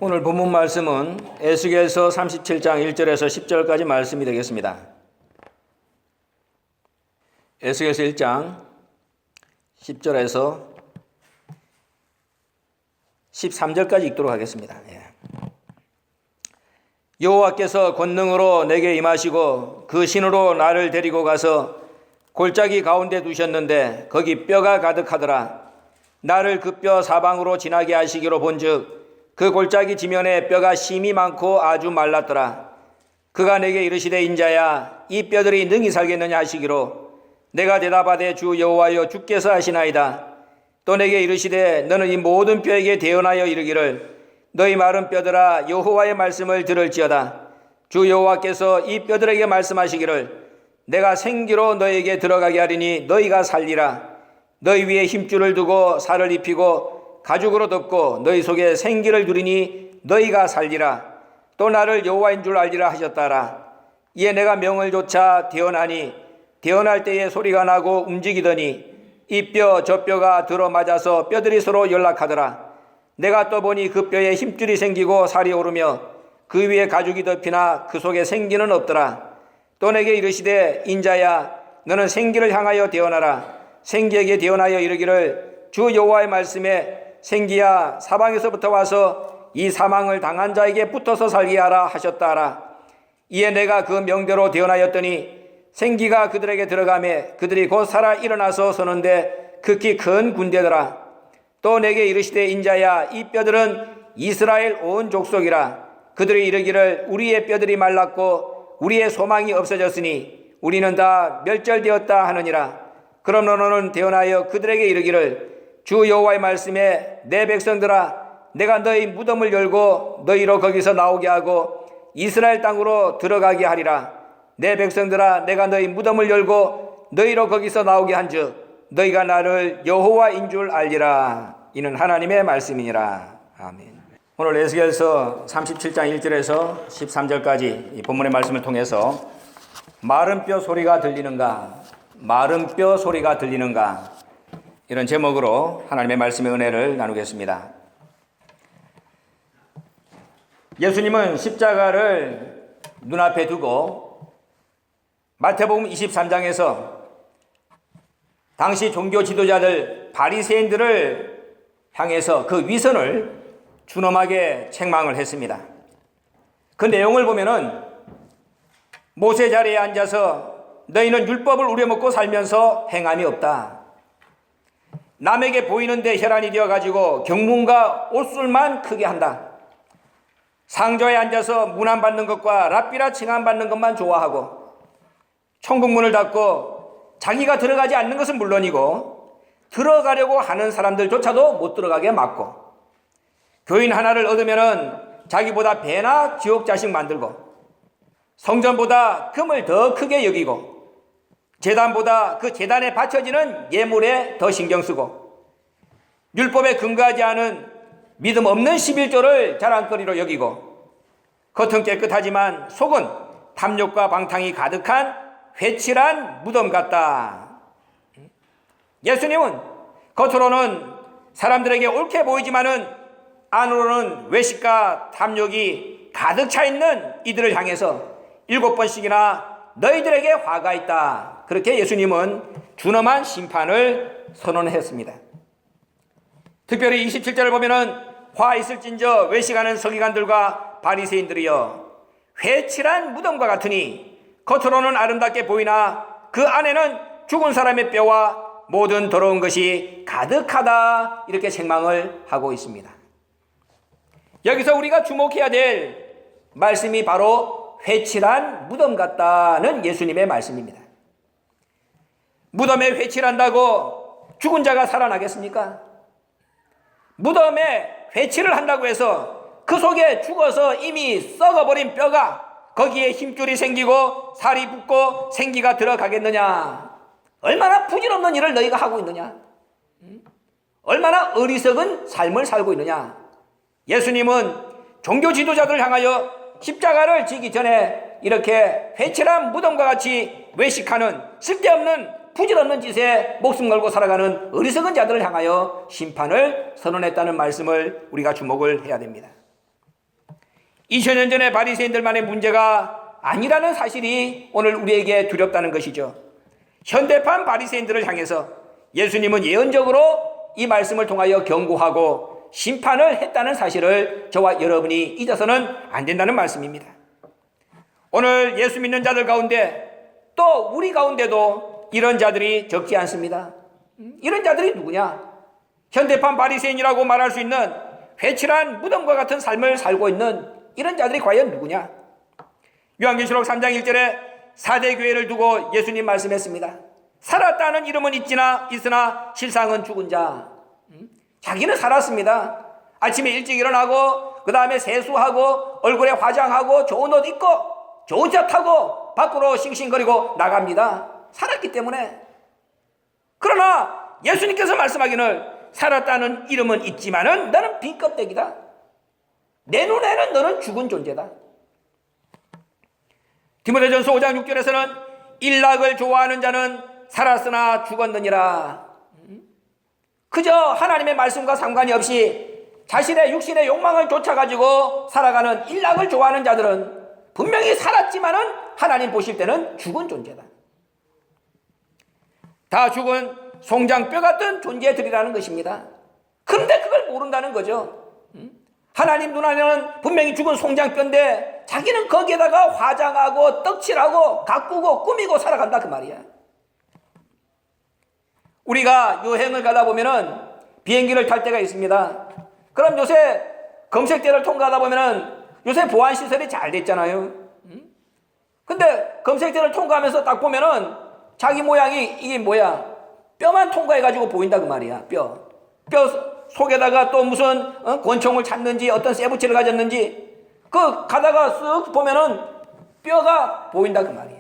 오늘 본문 말씀은 에스겔서 37장 1절에서 10절까지 말씀이 되겠습니다. 에스겔서 1장 10절에서 13절까지 읽도록 하겠습니다. 여호와께서 권능으로 내게 임하시고 그 신으로 나를 데리고 가서 골짜기 가운데 두셨는데 거기 뼈가 가득하더라. 나를 그 뼈 사방으로 지나게 하시기로 본즉 그 골짜기 지면에 뼈가 심이 많고 아주 말랐더라. 그가 내게 이르시되 인자야 이 뼈들이 능히 살겠느냐 하시기로 내가 대답하되 주 여호와여 주께서 하시나이다. 또 내게 이르시되 너는 이 모든 뼈에게 대언하여 이르기를 너희 마른 뼈들아 여호와의 말씀을 들을지어다. 주 여호와께서 이 뼈들에게 말씀하시기를 내가 생기로 너희에게 들어가게 하리니 너희가 살리라. 너희 위에 힘줄을 두고 살을 입히고 가죽으로 덮고 너희 속에 생기를 두리니 너희가 살리라. 또 나를 여호와인 줄 알리라 하셨다라. 이에 내가 명을 조차 대언하니 대언할 때에 소리가 나고 움직이더니 이 뼈 저 뼈가 들어맞아서 뼈들이 서로 연락하더라. 내가 또 보니 그 뼈에 힘줄이 생기고 살이 오르며 그 위에 가죽이 덮이나 그 속에 생기는 없더라. 또 내게 이르시되 인자야 너는 생기를 향하여 대언하라. 생기에게 대언하여 이르기를 주 여호와의 말씀에 생기야 사방에서부터 와서 이 사망을 당한 자에게 붙어서 살게 하라 하셨다라. 이에 내가 그 명대로 대언하였더니 생기가 그들에게 들어가매 그들이 곧 살아 일어나서 서는데 극히 큰 군대더라. 또 내게 이르시되 인자야 이 뼈들은 이스라엘 온 족속이라. 그들이 이르기를 우리의 뼈들이 말랐고 우리의 소망이 없어졌으니 우리는 다 멸절되었다 하느니라. 그럼 너는 대언하여 그들에게 이르기를 주 여호와의 말씀에 내 백성들아 내가 너희 무덤을 열고 너희로 거기서 나오게 하고 이스라엘 땅으로 들어가게 하리라. 내 백성들아 내가 너희 무덤을 열고 너희로 거기서 나오게 한즉 너희가 나를 여호와인 줄 알리라. 이는 하나님의 말씀이니라. 아멘. 오늘 에스겔서 37장 1절에서 13절까지 이 본문의 말씀을 통해서 마른 뼈 소리가 들리는가, 마른 뼈 소리가 들리는가, 이런 제목으로 하나님의 말씀의 은혜를 나누겠습니다. 예수님은 십자가를 눈앞에 두고 마태복음 23장에서 당시 종교 지도자들 바리새인들을 향해서 그 위선을 준엄하게 책망을 했습니다. 그 내용을 보면은 모세 자리에 앉아서 너희는 율법을 우려먹고 살면서 행함이 없다. 남에게 보이는데 혈안이 되어가지고 경문과 옷술만 크게 한다. 상좌에 앉아서 문안받는 것과 랍비라 칭함받는 것만 좋아하고 천국문을 닫고 자기가 들어가지 않는 것은 물론이고 들어가려고 하는 사람들조차도 못 들어가게 막고 교인 하나를 얻으면은 자기보다 배나 지옥 자식 만들고 성전보다 금을 더 크게 여기고 제단보다 그 제단에 바쳐지는 예물에 더 신경 쓰고 율법에 근거하지 않은 믿음 없는 11조를 자랑거리로 여기고 겉은 깨끗하지만 속은 탐욕과 방탕이 가득한 회칠한 무덤 같다. 예수님은 겉으로는 사람들에게 옳게 보이지만은 안으로는 외식과 탐욕이 가득 차 있는 이들을 향해서 7번씩이나 너희들에게 화가 있다. 그렇게 예수님은 준엄한 심판을 선언했습니다. 특별히 27절을 보면은 화 있을진저 외식하는 서기관들과 바리새인들이여 회칠한 무덤과 같으니 겉으로는 아름답게 보이나 그 안에는 죽은 사람의 뼈와 모든 더러운 것이 가득하다. 이렇게 책망을 하고 있습니다. 여기서 우리가 주목해야 될 말씀이 바로 회칠한 무덤 같다는 예수님의 말씀입니다. 무덤에 회칠한다고 죽은 자가 살아나겠습니까? 무덤에 회칠을 한다고 해서 그 속에 죽어서 이미 썩어버린 뼈가 거기에 힘줄이 생기고 살이 붙고 생기가 들어가겠느냐? 얼마나 부질없는 일을 너희가 하고 있느냐? 얼마나 어리석은 삶을 살고 있느냐? 예수님은 종교 지도자들을 향하여 십자가를 지기 전에 이렇게 회칠한 무덤과 같이 외식하는 쓸데없는 부질없는 짓에 목숨 걸고 살아가는 어리석은 자들을 향하여 심판을 선언했다는 말씀을 우리가 주목을 해야 됩니다. 2000년 전의 바리새인들만의 문제가 아니라는 사실이 오늘 우리에게 두렵다는 것이죠. 현대판 바리새인들을 향해서 예수님은 예언적으로 이 말씀을 통하여 경고하고 심판을 했다는 사실을 저와 여러분이 잊어서는 안 된다는 말씀입니다. 오늘 예수 믿는 자들 가운데 또 우리 가운데도 이런 자들이 적지 않습니다. 이런 자들이 누구냐? 현대판 바리새인이라고 말할 수 있는 회칠한 무덤과 같은 삶을 살고 있는 이런 자들이 과연 누구냐? 요한계시록 3장 1절에 4대 교회를 두고 예수님 말씀했습니다. 살았다는 이름은 있으나 실상은 죽은 자. 자기는 살았습니다. 아침에 일찍 일어나고 그 다음에 세수하고 얼굴에 화장하고 좋은 옷 입고 좋은 차 타고 밖으로 싱싱거리고 나갑니다. 살았기 때문에. 그러나 예수님께서 말씀하기를 살았다는 이름은 있지만은 너는 빈 껍데기다. 내 눈에는 너는 죽은 존재다. 디모데전서 5장 6절에서는 일락을 좋아하는 자는 살았으나 죽었느니라. 그저 하나님의 말씀과 상관이 없이 자신의 육신의 욕망을 쫓아가지고 살아가는 일락을 좋아하는 자들은 분명히 살았지만은 하나님 보실 때는 죽은 존재다. 다 죽은 송장뼈 같은 존재들이라는 것입니다. 그런데 그걸 모른다는 거죠. 하나님 눈안에는 분명히 죽은 송장뼈인데 자기는 거기에다가 화장하고 떡칠하고 가꾸고 꾸미고 살아간다 그 말이야. 우리가 여행을 가다 보면은 비행기를 탈 때가 있습니다. 그럼 요새 검색대를 통과하다 보면은 요새 보안시설이 잘 됐잖아요. 근데 검색대를 통과하면서 딱 보면은 자기 모양이 이게 뭐야? 뼈만 통과해가지고 보인다 그 말이야. 뼈 속에다가 또 무슨 권총을 찾는지 어떤 세부치를 가졌는지 그 가다가 쓱 보면은 뼈가 보인다 그 말이야.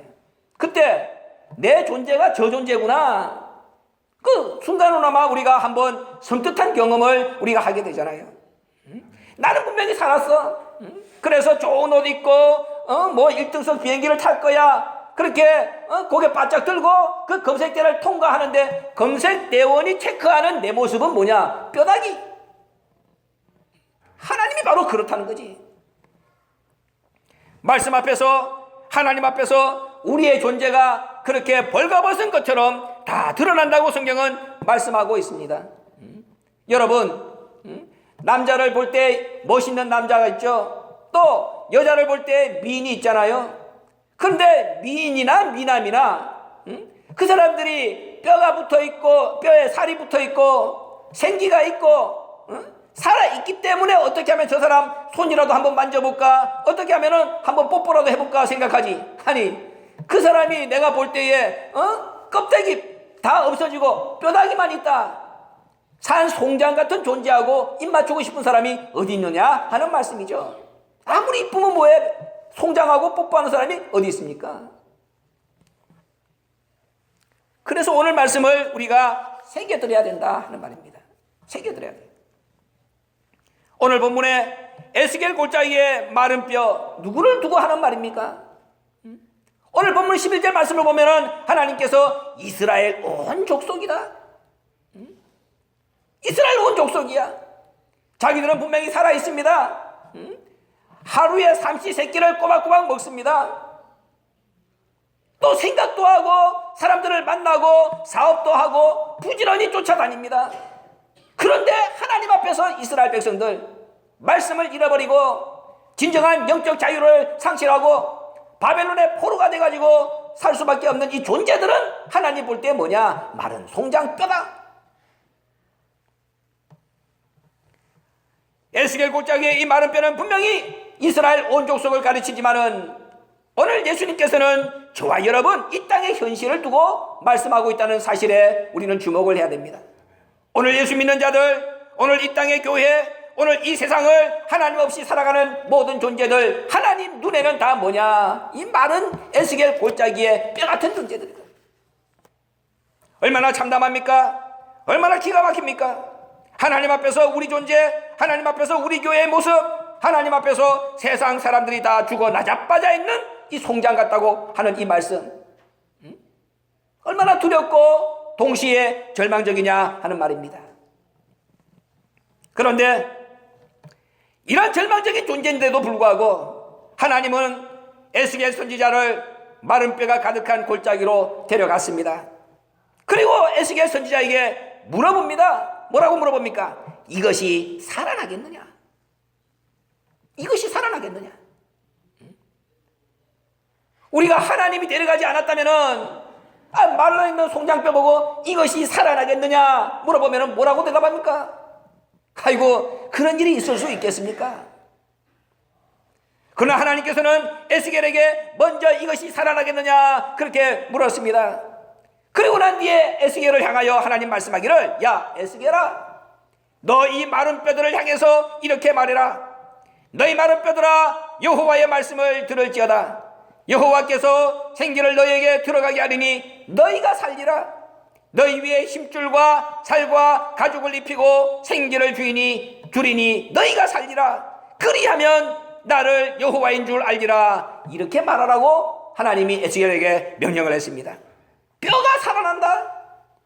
그때 내 존재가 저 존재구나. 그 순간으로나마 우리가 한번 섬뜩한 경험을 우리가 하게 되잖아요. 나는 분명히 살았어. 그래서 좋은 옷 입고 뭐 1등석 비행기를 탈 거야. 그렇게 고개 바짝 들고 그 검색대를 통과하는데 검색대원이 체크하는 내 모습은 뭐냐? 뼈다귀. 하나님이 바로 그렇다는 거지. 말씀 앞에서 하나님 앞에서 우리의 존재가 그렇게 벌거벗은 것처럼 다 드러난다고 성경은 말씀하고 있습니다. 여러분, 남자를 볼 때 멋있는 남자가 있죠. 또 여자를 볼 때 미인이 있잖아요. 그런데 미인이나 미남이나 그 사람들이 뼈가 붙어있고 뼈에 살이 붙어있고 생기가 있고 살아있기 때문에 어떻게 하면 저 사람 손이라도 한번 만져볼까, 어떻게 하면 한번 뽀뽀라도 해볼까 생각하지. 아니 그 사람이 내가 볼 때에 껍데기 다 없어지고 뼈다귀만 있다. 산 송장 같은 존재하고 입 맞추고 싶은 사람이 어디 있느냐 하는 말씀이죠. 아무리 이쁘면 뭐해? 송장하고 뽀뽀하는 사람이 어디 있습니까? 그래서 오늘 말씀을 우리가 새겨드려야 된다 하는 말입니다. 새겨드려야 돼요. 오늘 본문에 에스겔 골짜기의 마른 뼈, 누구를 두고 하는 말입니까? 오늘 본문 11절 말씀을 보면은 하나님께서 이스라엘 온 족속이다. 이스라엘 온 족속이야. 자기들은 분명히 살아있습니다. 하루에 삼시세끼를 꼬박꼬박 먹습니다. 또 생각도 하고 사람들을 만나고 사업도 하고 부지런히 쫓아다닙니다. 그런데 하나님 앞에서 이스라엘 백성들 말씀을 잃어버리고 진정한 영적 자유를 상실하고 바벨론의 포로가 돼가지고 살 수밖에 없는 이 존재들은 하나님 볼 때 뭐냐? 마른 송장뼈다. 에스겔 골짜기의 이 마른 뼈는 분명히 이스라엘 온 족속을 가르치지만은 오늘 예수님께서는 저와 여러분 이 땅의 현실을 두고 말씀하고 있다는 사실에 우리는 주목을 해야 됩니다. 오늘 예수 믿는 자들, 오늘 이 땅의 교회, 오늘 이 세상을 하나님 없이 살아가는 모든 존재들, 하나님 눈에는 다 뭐냐? 이 마른 에스겔 골짜기의 뼈 같은 존재들이다. 얼마나 참담합니까? 얼마나 기가 막힙니까? 하나님 앞에서 우리 존재, 하나님 앞에서 우리 교회의 모습, 하나님 앞에서 세상 사람들이 다 죽어 나자빠져 있는 이 송장 같다고 하는 이 말씀, 얼마나 두렵고 동시에 절망적이냐 하는 말입니다. 그런데 이런 절망적인 존재인데도 불구하고 하나님은 에스겔 선지자를 마른 뼈가 가득한 골짜기로 데려갔습니다. 그리고 에스겔 선지자에게 물어봅니다. 뭐라고 물어봅니까? 이것이 살아나겠느냐? 이것이 살아나겠느냐? 우리가 하나님이 데려가지 않았다면은 말라있는 송장뼈 보고 이것이 살아나겠느냐 물어보면 뭐라고 대답합니까? 아이고, 그런 일이 있을 수 있겠습니까? 그러나 하나님께서는 에스겔에게 먼저 이것이 살아나겠느냐 그렇게 물었습니다. 그리고 난 뒤에 에스겔을 향하여 하나님 말씀하기를, 야 에스겔아, 너 이 마른 뼈들을 향해서 이렇게 말해라. 너희 마른 뼈들아, 여호와의 말씀을 들을지어다. 여호와께서 생기를 너희에게 들어가게 하리니 너희가 살리라. 너희 위에 힘줄과 살과 가죽을 입히고 생기를 주리니 너희가 살리라. 그리하면 나를 여호와인 줄 알리라. 이렇게 말하라고 하나님이 에스겔에게 명령을 했습니다. 뼈가 살아난다.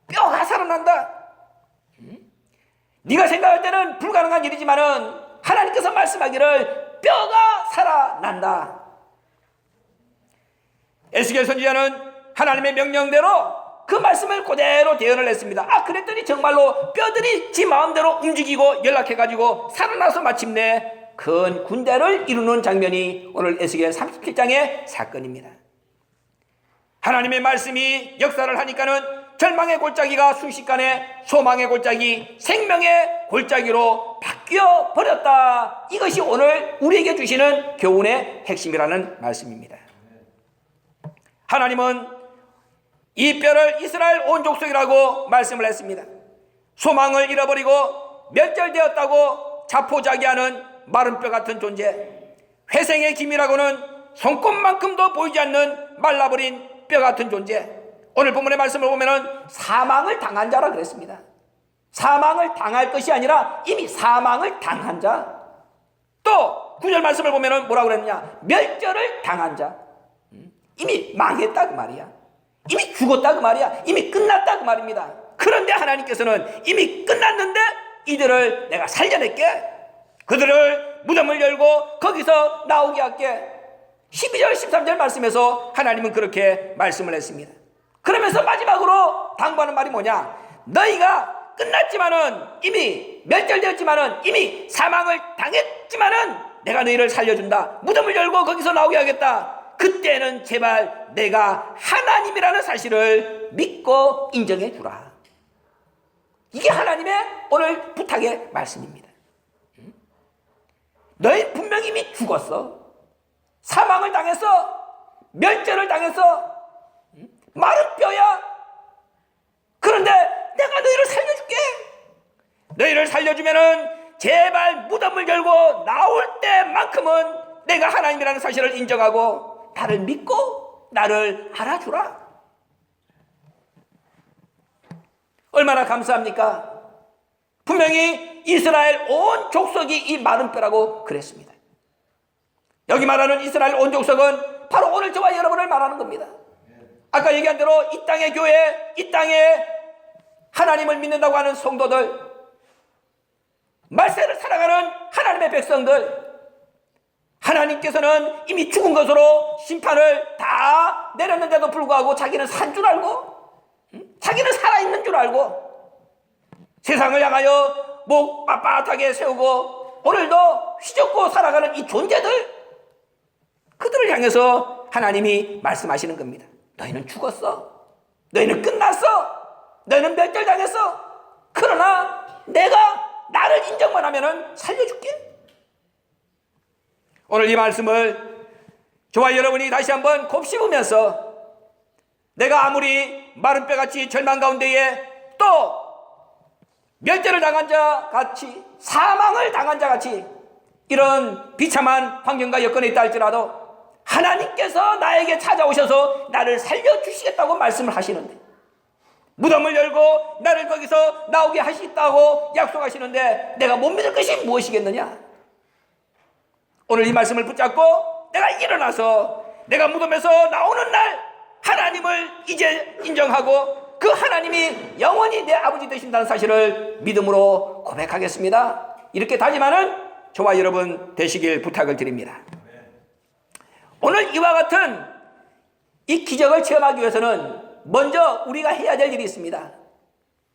뼈가 살아난다. 네가 생각할 때는 불가능한 일이지만은 하나님께서 말씀하기를 뼈가 살아난다. 에스겔 선지자는 하나님의 명령대로 그 말씀을 그대로 대언을 했습니다. 그랬더니 정말로 뼈들이 지 마음대로 움직이고 연락해가지고 살아나서 마침내 큰 군대를 이루는 장면이 오늘 에스겔 37장의 사건입니다. 하나님의 말씀이 역사를 하니까는 절망의 골짜기가 순식간에 소망의 골짜기, 생명의 골짜기로 바뀌어 버렸다. 이것이 오늘 우리에게 주시는 교훈의 핵심이라는 말씀입니다. 하나님은 이 뼈를 이스라엘 온 족속이라고 말씀을 했습니다. 소망을 잃어버리고 멸절되었다고 자포자기하는 마른 뼈 같은 존재, 회생의 기미라고는 손꼽만큼도 보이지 않는 말라버린 뼈 같은 존재, 오늘 본문의 말씀을 보면 사망을 당한 자라 그랬습니다. 사망을 당할 것이 아니라 이미 사망을 당한 자. 또 9절 말씀을 보면 뭐라고 그랬느냐? 멸절을 당한 자. 이미 망했다 그 말이야. 이미 죽었다 그 말이야. 이미 끝났다 그 말입니다. 그런데 하나님께서는 이미 끝났는데 이들을 내가 살려낼게. 그들을 무덤을 열고 거기서 나오게 할게. 12절 13절 말씀에서 하나님은 그렇게 말씀을 했습니다. 그러면서 마지막으로 당부하는 말이 뭐냐? 너희가 끝났지만은, 이미 멸절되었지만은, 이미 사망을 당했지만은 내가 너희를 살려준다. 무덤을 열고 거기서 나오게 하겠다. 그때는 제발 내가 하나님이라는 사실을 믿고 인정해 주라. 이게 하나님의 오늘 부탁의 말씀입니다. 너희 분명히 이미 죽었어. 사망을 당했어. 멸절을 당했어. 마른 뼈야. 그런데 내가 너희를 살려줄게. 너희를 살려주면은 제발 무덤을 열고 나올 때만큼은 내가 하나님이라는 사실을 인정하고 나를 믿고 나를 알아주라. 얼마나 감사합니까? 분명히 이스라엘 온 족속이 이 마른 뼈라고 그랬습니다. 여기 말하는 이스라엘 온 족속은 바로 오늘 저와 여러분을 말하는 겁니다. 아까 얘기한 대로 이 땅의 교회, 이 땅에 하나님을 믿는다고 하는 성도들, 말세를 살아가는 하나님의 백성들, 하나님께서는 이미 죽은 것으로 심판을 다 내렸는데도 불구하고 자기는 산 줄 알고, 자기는 살아있는 줄 알고 세상을 향하여 목 빳빳하게 세우고 오늘도 휘젓고 살아가는 이 존재들, 그들을 향해서 하나님이 말씀하시는 겁니다. 너희는 죽었어. 너희는 끝났어. 너희는 멸절당했어. 그러나 내가 나를 인정만 하면은 살려줄게. 오늘 이 말씀을 저와 여러분이 다시 한번 곱씹으면서 내가 아무리 마른 뼈같이 절망 가운데에 또 멸절을 당한 자 같이, 사망을 당한 자 같이 이런 비참한 환경과 여건에 있다 할지라도 하나님께서 나에게 찾아오셔서 나를 살려주시겠다고 말씀을 하시는데, 무덤을 열고 나를 거기서 나오게 하시겠다고 약속하시는데 내가 못 믿을 것이 무엇이겠느냐? 오늘 이 말씀을 붙잡고 내가 일어나서 내가 무덤에서 나오는 날 하나님을 이제 인정하고 그 하나님이 영원히 내 아버지 되신다는 사실을 믿음으로 고백하겠습니다. 이렇게 다짐하는 저와 여러분 되시길 부탁을 드립니다. 오늘 이와 같은 이 기적을 체험하기 위해서는 먼저 우리가 해야 될 일이 있습니다.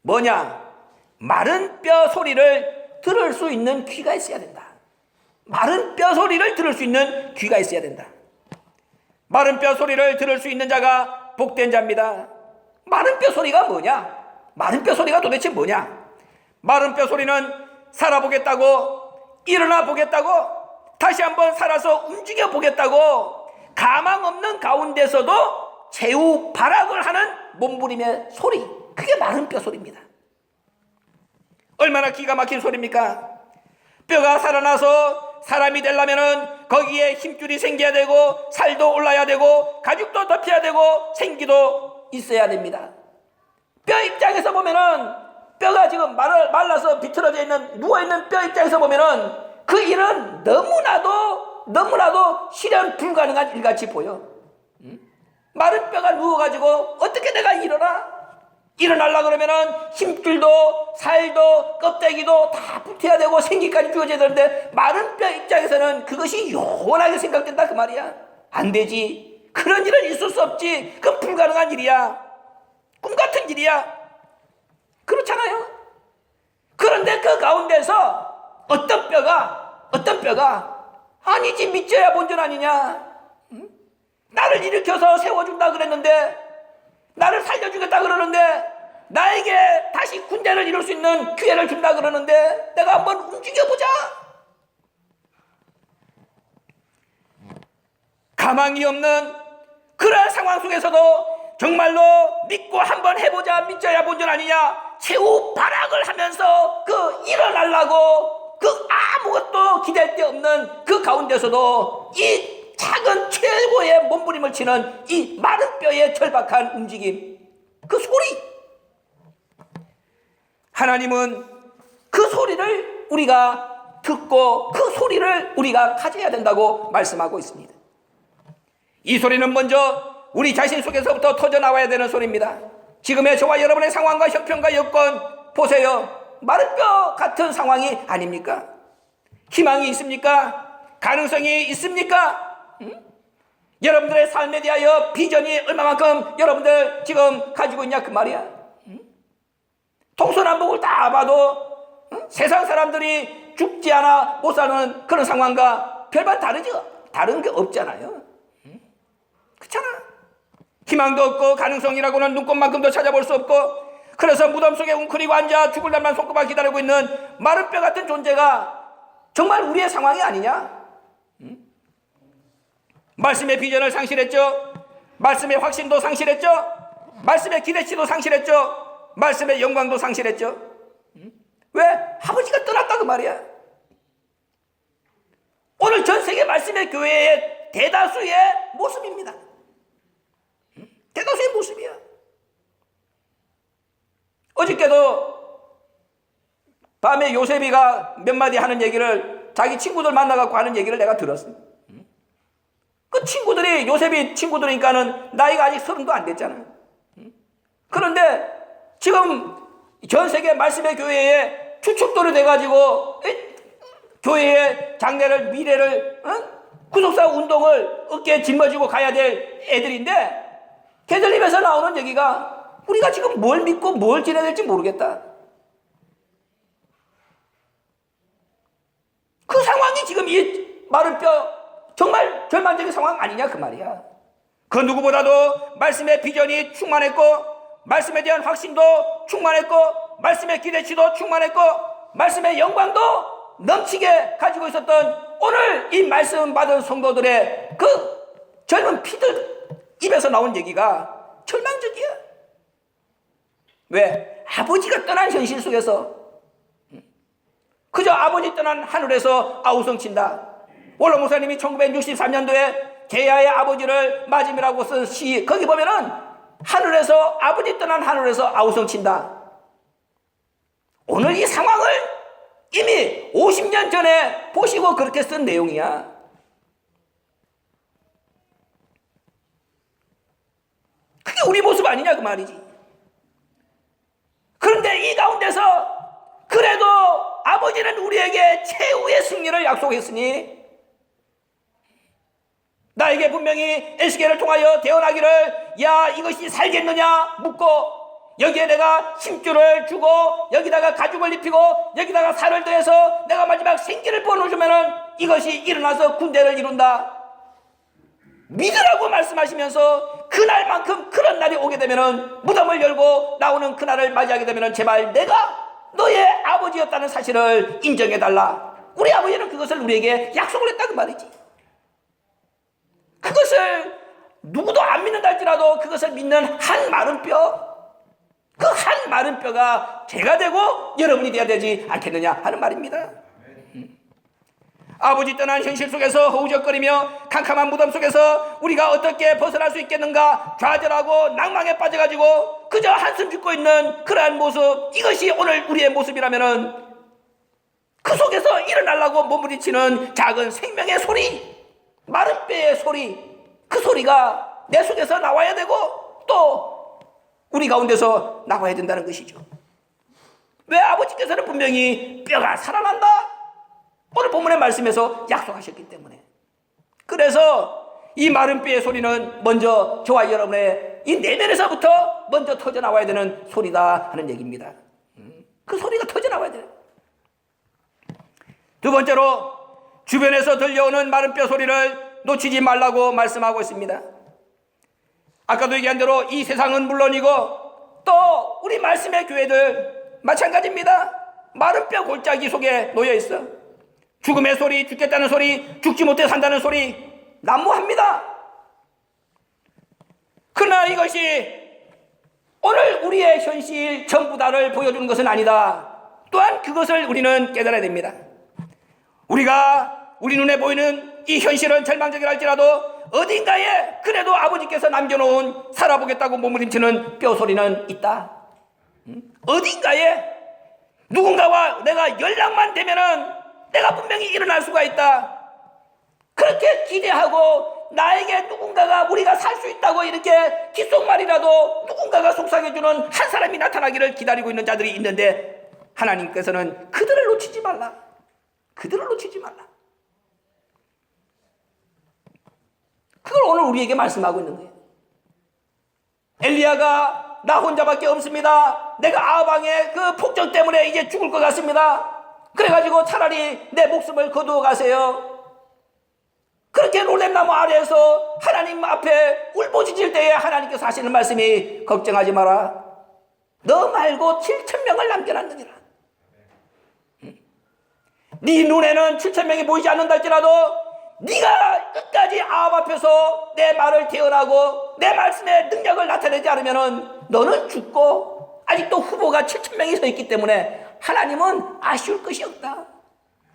뭐냐? 마른 뼈 소리를 들을 수 있는 귀가 있어야 된다. 마른 뼈 소리를 들을 수 있는 귀가 있어야 된다. 마른 뼈 소리를 들을 수 있는 자가 복된 자입니다. 마른 뼈 소리가 뭐냐? 마른 뼈 소리가 도대체 뭐냐? 마른 뼈 소리는 살아보겠다고, 일어나 보겠다고, 다시 한번 살아서 움직여 보겠다고, 가망 없는 가운데서도 제우 발악을 하는 몸부림의 소리, 그게 마른 뼈 소리입니다. 얼마나 기가 막힌 소리입니까? 뼈가 살아나서 사람이 되려면은 거기에 힘줄이 생겨야 되고, 살도 올라야 되고, 가죽도 덮여야 되고, 생기도 있어야 됩니다. 뼈 입장에서 보면은, 뼈가 지금 말라서 비틀어져 있는, 누워있는 뼈 입장에서 보면은 그 일은 너무나도 실현 불가능한 일같이 보여. 마른 뼈가 누워가지고 어떻게 내가 일어나려고 그러면은 힘줄도 살도 껍데기도 다 붙어야 되고 생기까지 주어져야 되는데, 마른 뼈 입장에서는 그것이 요원하게 생각된다 그 말이야. 안 되지. 그런 일은 있을 수 없지. 그건 불가능한 일이야. 꿈 같은 일이야. 그렇잖아요. 그런데 그 가운데서 어떤 뼈가 아니지, 믿져야 본전 아니냐. 나를 일으켜서 세워준다 그랬는데, 나를 살려주겠다 그러는데, 나에게 다시 군대를 이룰 수 있는 기회를 준다 그러는데, 내가 한번 움직여보자. 가망이 없는 그러한 상황 속에서도 정말로 믿고 한번 해보자, 믿져야 본전 아니냐, 최후 발악을 하면서 그 일어나려고 그 아무것도 기댈 데 없는 그 가운데서도 이 작은 최고의 몸부림을 치는 이 마른 뼈의 절박한 움직임, 그 소리, 하나님은 그 소리를 우리가 듣고 그 소리를 우리가 가져야 된다고 말씀하고 있습니다. 이 소리는 먼저 우리 자신 속에서부터 터져나와야 되는 소리입니다. 지금의 저와 여러분의 상황과 형편과 여건 보세요. 마른 뼈 같은 상황이 아닙니까? 희망이 있습니까? 가능성이 있습니까? 여러분들의 삶에 대하여 비전이 얼마만큼 여러분들 지금 가지고 있냐 그 말이야. 동서남북을 다 봐도 세상 사람들이 죽지 않아 못 사는 그런 상황과 별반 다르죠. 다른 게 없잖아요. 그렇잖아. 희망도 없고 가능성이라고는 눈꼽만큼도 찾아볼 수 없고, 그래서 무덤 속에 웅크리고 앉아 죽을 날만 손꼽아 기다리고 있는 마른 뼈 같은 존재가 정말 우리의 상황이 아니냐? 말씀의 비전을 상실했죠. 말씀의 확신도 상실했죠. 말씀의 기대치도 상실했죠. 말씀의 영광도 상실했죠. 왜? 아버지가 떠났다 그 말이야. 오늘 전 세계 말씀의 교회의 대다수의 모습입니다. 대다수의 모습이야. 어저께도 밤에 요셉이가 몇 마디 하는 얘기를, 자기 친구들 만나갖고 하는 얘기를 내가 들었습니다. 그 친구들이, 요셉이 친구들이니까는 나이가 아직 30도 안 됐잖아. 그런데 지금 전 세계 말씀의 교회에 추축돌이 돼가지고 교회의 장래를, 미래를, 구속사 운동을 어깨에 짊어지고 가야 될 애들인데, 걔들 입에서 나오는 얘기가 우리가 지금 뭘 믿고 뭘 지내야 될지 모르겠다. 그 상황이 지금 이 마른 뼈 정말 절망적인 상황 아니냐 그 말이야. 그 누구보다도 말씀의 비전이 충만했고, 말씀에 대한 확신도 충만했고, 말씀의 기대치도 충만했고, 말씀의 영광도 넘치게 가지고 있었던 오늘 이 말씀 받은 성도들의 그 젊은 피들 입에서 나온 얘기가 절망적이야. 왜? 아버지가 떠난 현실 속에서 그저 아버지 떠난 하늘에서 아우성친다. 원로 목사님이 1963년도에 제야의 아버지를 맞음이라고 쓴 시, 거기 보면은 하늘에서, 아버지 떠난 하늘에서 아우성친다. 오늘 이 상황을 이미 50년 전에 보시고 그렇게 쓴 내용이야. 그게 우리 모습 아니냐 그 말이지. 그런데 이 가운데서 그래도 아버지는 우리에게 최후의 승리를 약속했으니 나에게 분명히 에스겔을 통하여 대언하기를 야 이것이 살겠느냐 묻고 여기에 내가 힘줄을 주고 여기다가 가죽을 입히고 여기다가 살을 더해서 내가 마지막 생기를 부어놓으면은 이것이 일어나서 군대를 이룬다. 믿으라고 말씀하시면서 그날만큼 그런 날이 오게 되면은 무덤을 열고 나오는 그날을 맞이하게 되면은 제발 내가 너의 아버지였다는 사실을 인정해달라. 우리 아버지는 그것을 우리에게 약속을 했다 그 말이지. 그것을 누구도 안 믿는다 할지라도 그것을 믿는 한 마른 뼈, 그 한 마른 뼈가 제가 되고 여러분이 되어야 되지 않겠느냐 하는 말입니다. 아버지 떠난 현실 속에서 허우적거리며 캄캄한 무덤 속에서 우리가 어떻게 벗어날 수 있겠는가 좌절하고 낭망에 빠져가지고 그저 한숨 짓고 있는 그러한 모습, 이것이 오늘 우리의 모습이라면은 그 속에서 일어나려고 몸부림치는 작은 생명의 소리, 마른 뼈의 소리, 그 소리가 내 속에서 나와야 되고 또 우리 가운데서 나와야 된다는 것이죠. 왜? 아버지께서는 분명히 뼈가 살아난다 오늘 본문의 말씀에서 약속하셨기 때문에. 그래서 이 마른 뼈의 소리는 먼저 저와 여러분의 이 내면에서부터 먼저 터져나와야 되는 소리다 하는 얘기입니다. 그 소리가 터져나와야 돼요. 두 번째로 주변에서 들려오는 마른 뼈 소리를 놓치지 말라고 말씀하고 있습니다. 아까도 얘기한 대로 이 세상은 물론이고 또 우리 말씀의 교회들 마찬가지입니다. 마른 뼈 골짜기 속에 놓여 있어. 죽음의 소리, 죽겠다는 소리, 죽지 못해 산다는 소리 난무합니다. 그러나 이것이 오늘 우리의 현실 전부 다를 보여주는 것은 아니다. 또한 그것을 우리는 깨달아야 됩니다. 우리 눈에 보이는 이 현실은 절망적이라 할지라도 어딘가에 그래도 아버지께서 남겨놓은 살아보겠다고 몸부림치는 뼈소리는 있다. 어딘가에 누군가와 내가 연락만 되면은 내가 분명히 일어날 수가 있다. 그렇게 기대하고 나에게 누군가가 우리가 살 수 있다고 이렇게 귓속말이라도 누군가가 속삭여주는 한 사람이 나타나기를 기다리고 있는 자들이 있는데 하나님께서는 그들을 놓치지 말라. 그들을 놓치지 말라. 그걸 오늘 우리에게 말씀하고 있는 거예요. 엘리야가 나 혼자밖에 없습니다. 내가 아방의 그 폭정 때문에 이제 죽을 것 같습니다. 그래가지고 차라리 내 목숨을 거두어 가세요. 그렇게 롤렘나무 아래에서 하나님 앞에 울부짖을 때에 하나님께서 하시는 말씀이 걱정하지 마라. 너 말고 7,000명을 남겨놨느니라. 네 눈에는 7,000명이 보이지 않는다 할지라도 네가 끝까지 아합 앞에서 내 말을 대언하고 내 말씀의 능력을 나타내지 않으면 너는 죽고 아직도 후보가 7,000명이 서 있기 때문에 하나님은 아쉬울 것이 없다.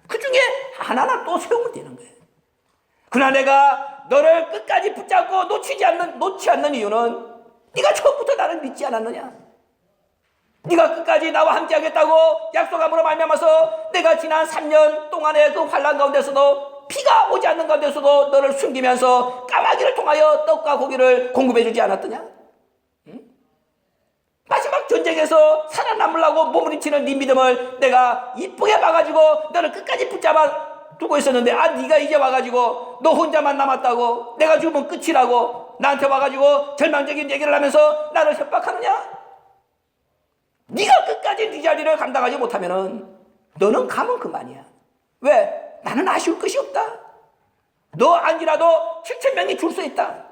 그 중에 하나나 또 세우면 되는 거예요. 그러나 내가 너를 끝까지 붙잡고 놓지 않는 이유는 네가 처음부터 나를 믿지 않았느냐. 네가 끝까지 나와 함께 하겠다고 약속함으로 말미암아서 내가 지난 3년 동안의 그 환난 가운데서도 피가 오지 않는 가운데서도 너를 숨기면서 까마귀를 통하여 떡과 고기를 공급해 주지 않았더냐? 응? 마지막 전쟁에서 살아남으려고 몸부림치는 네 믿음을 내가 이쁘게 봐가지고 너를 끝까지 붙잡아 두고 있었는데 네가 이제 와가지고 너 혼자만 남았다고 내가 죽으면 끝이라고 나한테 와가지고 절망적인 얘기를 하면서 나를 협박하느냐? 네가 끝까지 네 자리를 감당하지 못하면은 너는 가면 그만이야. 왜? 나는 아쉬울 것이 없다. 너 아니라도 7,000명이 줄 수 있다.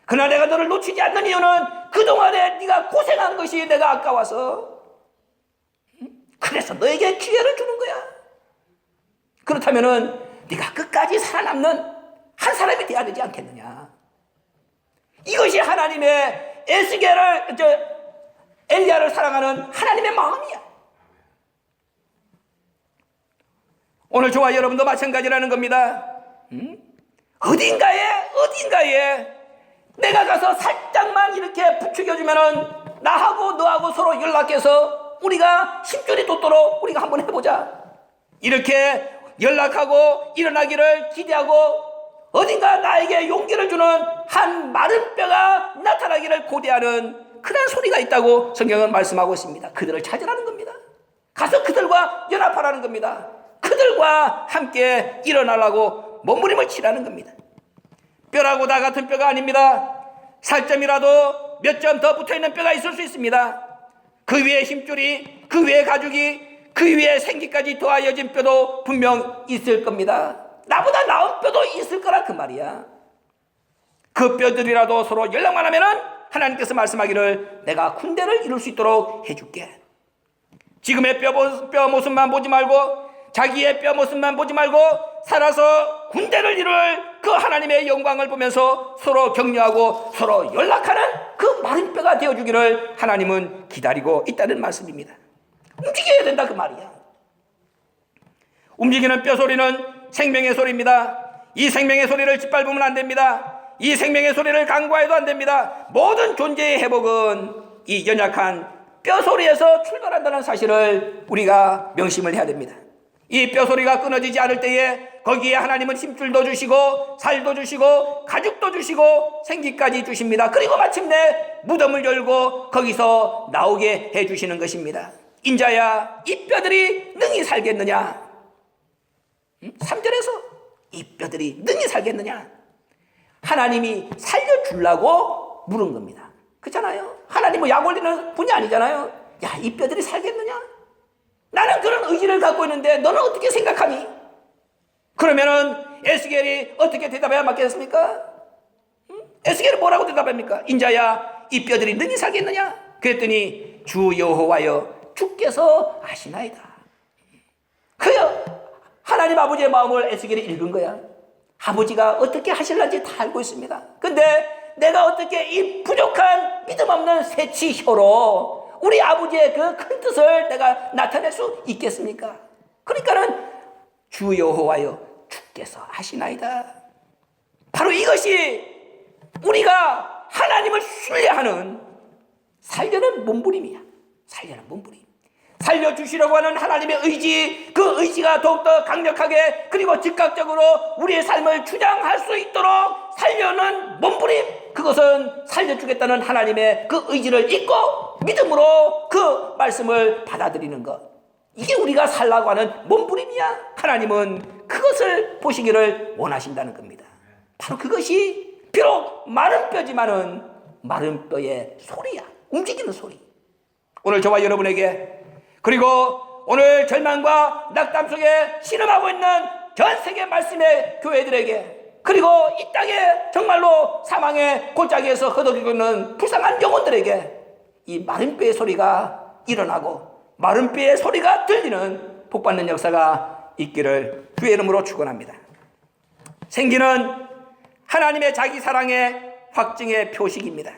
그러나 내가 너를 놓치지 않는 이유는 그동안에 네가 고생한 것이 내가 아까워서 그래서 너에게 기회를 주는 거야. 그렇다면은 네가 끝까지 살아남는 한 사람이 돼야 되지 않겠느냐. 이것이 하나님의 엘리야를 사랑하는 하나님의 마음이야. 오늘 저와 여러분도 마찬가지라는 겁니다. 어딘가에 내가 가서 살짝만 이렇게 부추겨주면은 나하고 너하고 서로 연락해서 우리가 힘줄이 돋도록 우리가 한번 해보자. 이렇게 연락하고 일어나기를 기대하고 어딘가 나에게 용기를 주는 한 마른 뼈가 나타나기를 고대하는 그런 소리가 있다고 성경은 말씀하고 있습니다. 그들을 찾으라는 겁니다. 가서 그들과 연합하라는 겁니다. 그들과 함께 일어나라고 몸부림을 치라는 겁니다. 뼈라고 다 같은 뼈가 아닙니다. 살점이라도 몇 점 더 붙어있는 뼈가 있을 수 있습니다. 그 위에 힘줄이, 그 위에 가죽이, 그 위에 생기까지 더하여진 뼈도 분명 있을 겁니다. 나보다 나은 뼈도 있을 거라 그 말이야. 그 뼈들이라도 서로 연락만 하면은 하나님께서 말씀하기를 내가 군대를 이룰 수 있도록 해줄게. 지금의 뼈 모습만 보지 말고, 자기의 뼈 모습만 보지 말고 살아서 군대를 이룰 그 하나님의 영광을 보면서 서로 격려하고 서로 연락하는 그 마른 뼈가 되어주기를 하나님은 기다리고 있다는 말씀입니다. 움직여야 된다 그 말이야. 움직이는 뼈 소리는 생명의 소리입니다. 이 생명의 소리를 짓밟으면 안 됩니다. 이 생명의 소리를 간과해도 안 됩니다. 모든 존재의 회복은 이 연약한 뼈 소리에서 출발한다는 사실을 우리가 명심을 해야 됩니다. 이 뼈 소리가 끊어지지 않을 때에 거기에 하나님은 힘줄도 주시고 살도 주시고 가죽도 주시고 생기까지 주십니다. 그리고 마침내 무덤을 열고 거기서 나오게 해주시는 것입니다. 인자야, 이 뼈들이 능히 살겠느냐? 3절에서 이 뼈들이 능히 살겠느냐? 하나님이 살려주려고 물은 겁니다. 그렇잖아요. 하나님은 약 올리는 분이 아니잖아요. 야, 이 뼈들이 살겠느냐? 나는 그런 의지를 갖고 있는데 너는 어떻게 생각하니? 그러면은 에스겔이 어떻게 대답해야 맞겠습니까? 에스겔은 뭐라고 대답합니까? 인자야, 이 뼈들이 능히 살겠느냐? 그랬더니 주 여호와여, 주께서 아시나이다. 그요, 하나님 아버지의 마음을 에스겔이 읽은 거야. 아버지가 어떻게 하실런지 다 알고 있습니다. 근데 내가 어떻게 이 부족한 믿음 없는 새치혀로 우리 아버지의 그 큰 뜻을 내가 나타낼 수 있겠습니까? 그러니까는 주 여호와여, 주께서 하시나이다. 바로 이것이 우리가 하나님을 신뢰하는 살려는 몸부림이야. 살려는 몸부림. 살려주시려고 하는 하나님의 의지, 그 의지가 더욱더 강력하게 그리고 즉각적으로 우리의 삶을 주장할 수 있도록 살려는 몸부림, 그것은 살려주겠다는 하나님의 그 의지를 잊고 믿음으로 그 말씀을 받아들이는 것, 이게 우리가 살라고 하는 몸부림이야. 하나님은 그것을 보시기를 원하신다는 겁니다. 바로 그것이 비록 마른 뼈지만은 마른 뼈의 소리야. 움직이는 소리. 오늘 저와 여러분에게, 그리고 오늘 절망과 낙담 속에 신음하고 있는 전 세계 말씀의 교회들에게, 그리고 이 땅에 정말로 사망의 골짜기에서 허덕이고 있는 불쌍한 영혼들에게 이 마른 뼈의 소리가 일어나고 마른 뼈의 소리가 들리는 복받는 역사가 있기를 주의 이름으로 축원합니다. 생기는 하나님의 자기 사랑의 확증의 표식입니다.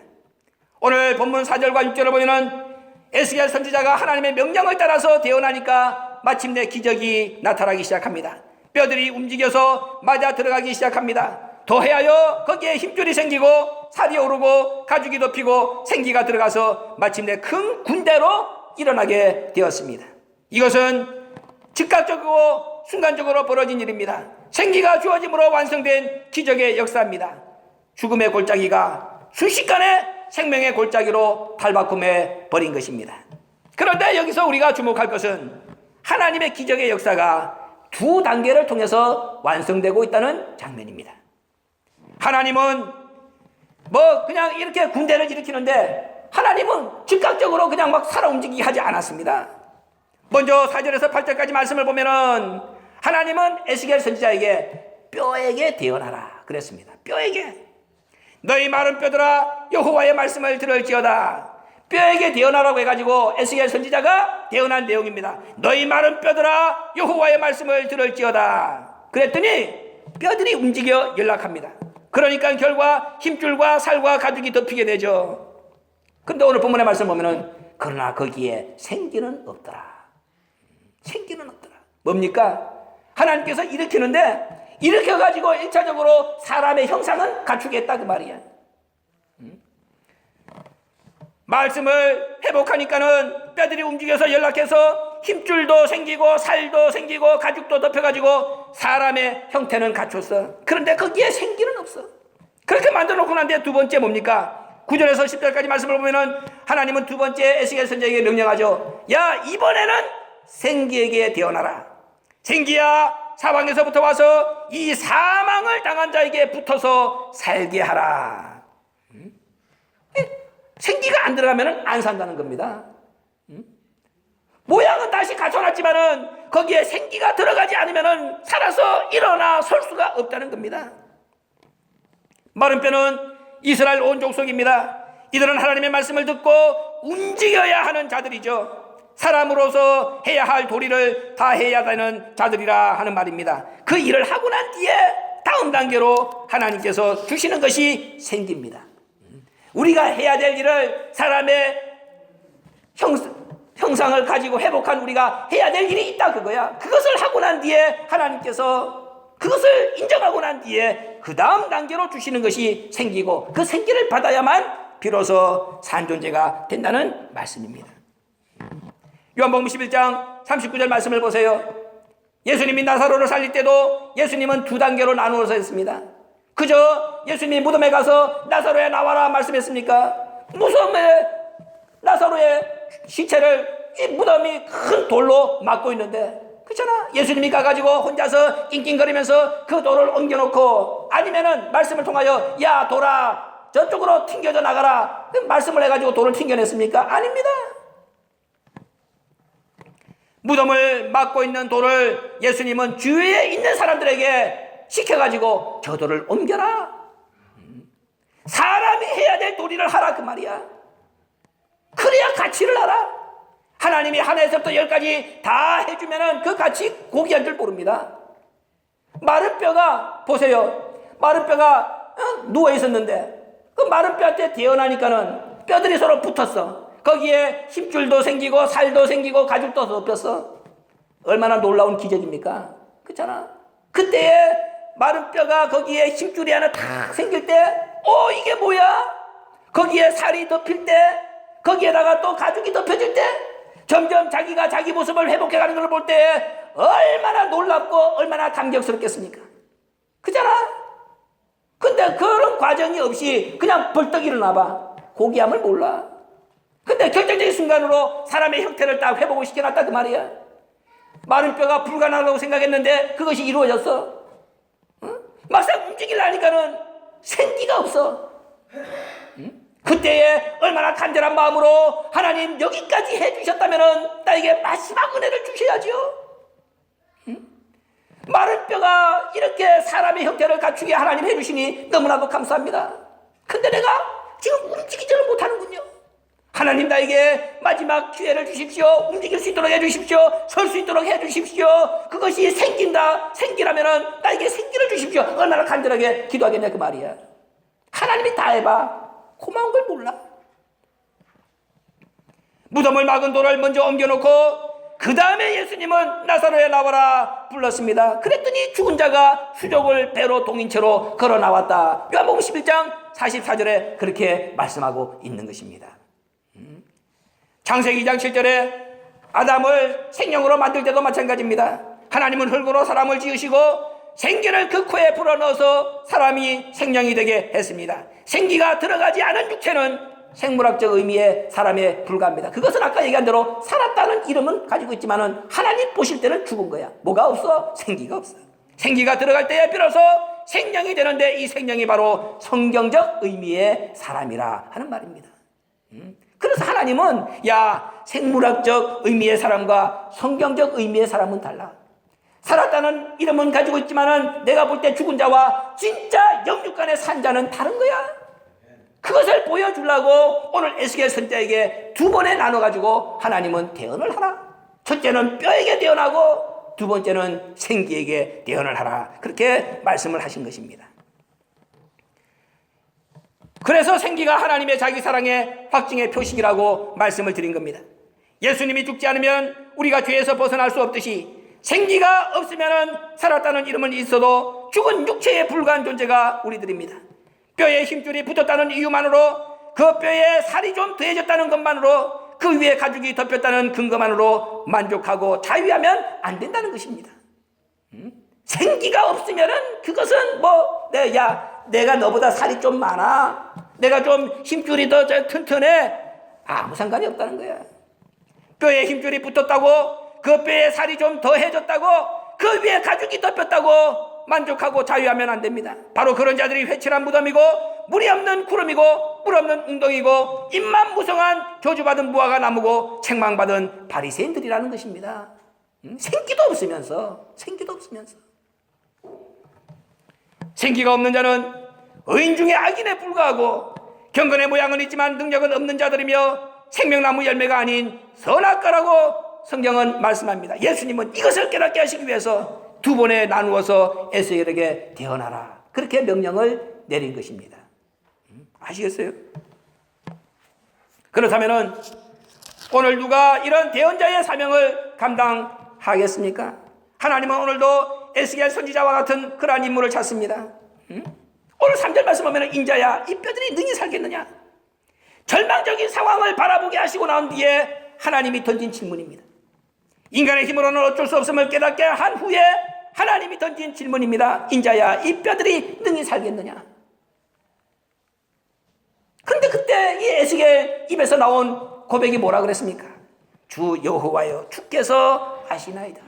오늘 본문 4절과 6절을 보면 에스겔 선지자가 하나님의 명령을 따라서 대언하니까 마침내 기적이 나타나기 시작합니다. 뼈들이 움직여서 맞아 들어가기 시작합니다. 더해하여 거기에 힘줄이 생기고 살이 오르고 가죽이 덮이고 생기가 들어가서 마침내 큰 군대로 일어나게 되었습니다. 이것은 즉각적이고 순간적으로 벌어진 일입니다. 생기가 주어짐으로 완성된 기적의 역사입니다. 죽음의 골짜기가 순식간에 생명의 골짜기로 발바꿈해 버린 것입니다. 그런데 여기서 우리가 주목할 것은 하나님의 기적의 역사가 두 단계를 통해서 완성되고 있다는 장면입니다. 하나님은 그냥 이렇게 군대를 일으키는데 하나님은 즉각적으로 그냥 막 살아 움직이게 하지 않았습니다. 먼저 4절에서 8절까지 말씀을 보면은 하나님은 에스겔 선지자에게 뼈에게 대언하라 그랬습니다. 뼈에게, 너희 마른 뼈들아 여호와의 말씀을 들을지어다. 뼈에게 대언하라고 해가지고 에스겔 선지자가 대언한 내용입니다. 너희 마른 뼈들아 여호와의 말씀을 들을지어다. 그랬더니 뼈들이 움직여 연락합니다. 그러니까 결과 힘줄과 살과 가죽이 덮이게 되죠. 그런데 오늘 본문의 말씀 보면은 그러나 거기에 생기는 없더라. 생기는 없더라. 뭡니까? 하나님께서 일으키는데 일으켜가지고 1차적으로 사람의 형상은 갖추겠다 그 말이야. 말씀을 회복하니까는 뼈들이 움직여서 연락해서 힘줄도 생기고 살도 생기고 가죽도 덮여가지고 사람의 형태는 갖췄어. 그런데 거기에 생기는 없어. 그렇게 만들어 놓고 난 뒤에 두 번째 뭡니까? 9절에서 10절까지 말씀을 보면은 하나님은 두 번째 에스겔 선지자에게 명령하죠. 야, 이번에는 생기에게 대언하라. 생기야, 사방에서부터 와서 이 사망을 당한 자에게 붙어서 살게 하라. 생기가 안 들어가면 안 산다는 겁니다. 모양은 다시 갖춰놨지만은 거기에 생기가 들어가지 않으면 살아서 일어나 설 수가 없다는 겁니다. 마른 뼈는 이스라엘 온 족속입니다. 이들은 하나님의 말씀을 듣고 움직여야 하는 자들이죠. 사람으로서 해야 할 도리를 다 해야 되는 자들이라 하는 말입니다. 그 일을 하고 난 뒤에 다음 단계로 하나님께서 주시는 것이 생기입니다. 우리가 해야 될 일을 사람의 형상을 가지고 회복한 우리가 해야 될 일이 있다 그거야. 그것을 하고 난 뒤에 하나님께서 그것을 인정하고 난 뒤에 그 다음 단계로 주시는 것이 생기고, 그 생기를 받아야만 비로소 산 존재가 된다는 말씀입니다. 요한복음 11장 39절 말씀을 보세요. 예수님이 나사로를 살릴 때도 예수님은 두 단계로 나누어서 했습니다. 그저 예수님이 무덤에 가서 나사로야 나와라 말씀했습니까? 무덤에 나사로의 시체를 이 무덤이 큰 돌로 막고 있는데, 그렇잖아. 예수님이 가가지고 혼자서 낑낑거리면서 그 돌을 옮겨놓고, 아니면은 말씀을 통하여 야 돌아 저쪽으로 튕겨져 나가라 말씀을 해가지고 돌을 튕겨냈습니까? 아닙니다. 무덤을 막고 있는 돌을 예수님은 주위에 있는 사람들에게 시켜가지고 저 돌을 옮겨라. 사람이 해야 될 도리를 하라 그 말이야. 그래야 가치를 알아. 하나님이 하나에서부터 열까지 다 해주면은 그 가치 고귀한 줄 모릅니다. 마른 뼈가 보세요. 마른 뼈가 누워 있었는데 그 마른 뼈한테 대어나니까는 뼈들이 서로 붙었어. 거기에 힘줄도 생기고 살도 생기고 가죽도 덮였어. 얼마나 놀라운 기적입니까? 그렇잖아. 그때에 마른 뼈가 거기에 힘줄이 하나 탁 생길 때, 이게 뭐야? 거기에 살이 덮일 때, 거기에다가 또 가죽이 덮여질 때, 점점 자기가 자기 모습을 회복해가는 걸 볼 때 얼마나 놀랍고 얼마나 감격스럽겠습니까? 그잖아. 근데 그런 과정이 없이 그냥 벌떡 일어나봐. 고귀함을 몰라. 근데 결정적인 순간으로 사람의 형태를 딱 회복을 시켜놨다 그 말이야. 마른 뼈가 불가능하다고 생각했는데 그것이 이루어졌어. 막상 움직이려니까는 생기가 없어. 그때에 얼마나 간절한 마음으로 하나님 여기까지 해주셨다면은 나에게 마지막 은혜를 주셔야죠. 마른 뼈가 이렇게 사람의 형태를 갖추게 하나님 해주시니 너무나도 감사합니다. 근데 내가 지금 움직이지를 못하는군요. 하나님 나에게 마지막 기회를 주십시오. 움직일 수 있도록 해주십시오. 설 수 있도록 해주십시오. 그것이 생기라면은 나에게 생기를 주십시오. 얼마나 간절하게 기도하겠냐 그 말이야. 하나님이 다 해봐. 고마운 걸 몰라. 무덤을 막은 돌을 먼저 옮겨놓고 그 다음에 예수님은 나사로에 나와라 불렀습니다. 그랬더니 죽은 자가 수족을 배로 동인 채로 걸어 나왔다. 요한복음 11장 44절에 그렇게 말씀하고 있는 것입니다. 창세기 2장 7절에 아담을 생명으로 만들 때도 마찬가지입니다. 하나님은 흙으로 사람을 지으시고 생기를 그 코에 불어넣어서 사람이 생명이 되게 했습니다. 생기가 들어가지 않은 육체는 생물학적 의미의 사람에 불과합니다. 그것은 아까 얘기한 대로 살았다는 이름은 가지고 있지만은 하나님 보실 때는 죽은 거야. 뭐가 없어? 생기가 없어. 생기가 들어갈 때에 비로소 생명이 되는데 이 생명이 바로 성경적 의미의 사람이라 하는 말입니다. 그래서 하나님은 생물학적 의미의 사람과 성경적 의미의 사람은 달라. 살았다는 이름은 가지고 있지만은 내가 볼 때 죽은 자와 진짜 영육간의 산 자는 다른 거야. 그것을 보여주려고 오늘 에스겔 선자에게 두 번에 나눠가지고 하나님은 대언을 하라. 첫째는 뼈에게 대언하고 두 번째는 생기에게 대언을 하라. 그렇게 말씀을 하신 것입니다. 그래서 생기가 하나님의 자기 사랑의 확증의 표식이라고 말씀을 드린 겁니다. 예수님이 죽지 않으면 우리가 죄에서 벗어날 수 없듯이 생기가 없으면 살았다는 이름은 있어도 죽은 육체에 불과한 존재가 우리들입니다. 뼈에 힘줄이 붙었다는 이유만으로, 그 뼈에 살이 좀 더해졌다는 것만으로, 그 위에 가죽이 덮였다는 근거만으로 만족하고 자유하면 안 된다는 것입니다. 생기가 없으면은 그것은 내가 너보다 살이 좀 많아, 내가 좀 힘줄이 더 튼튼해, 아무 상관이 없다는 거야. 뼈에 힘줄이 붙었다고 그 뼈에 살이 좀 더해졌다고, 그 위에 가죽이 덮였다고 만족하고 자유하면 안 됩니다. 바로 그런 자들이 회칠한 무덤이고 물이 없는 구름이고 물 없는 웅덩이고 입만 무성한 저주받은 무화과 나무고 책망받은 바리새인들이라는 것입니다. 생기도 없으면서 생기가 없는 자는 의인 중에 악인에 불과하고 경건의 모양은 있지만 능력은 없는 자들이며 생명나무 열매가 아닌 선악과라고 성경은 말씀합니다. 예수님은 이것을 깨닫게 하시기 위해서 두 번에 나누어서 에스겔에게 대언하라, 그렇게 명령을 내린 것입니다. 아시겠어요? 그렇다면 오늘 누가 이런 대언자의 사명을 감당하겠습니까? 하나님은 오늘도 에스겔 선지자와 같은 그러한 인물을 찾습니다. 오늘 3절 말씀 보면 인자야 이 뼈들이 능히 살겠느냐, 절망적인 상황을 바라보게 하시고 나온 뒤에 하나님이 던진 질문입니다. 인간의 힘으로는 어쩔 수 없음을 깨닫게 한 후에 하나님이 던진 질문입니다. 인자야 이 뼈들이 능히 살겠느냐. 그런데 그때 이 에스겔 입에서 나온 고백이 뭐라 그랬습니까? 주 여호와여 주께서 아시나이다.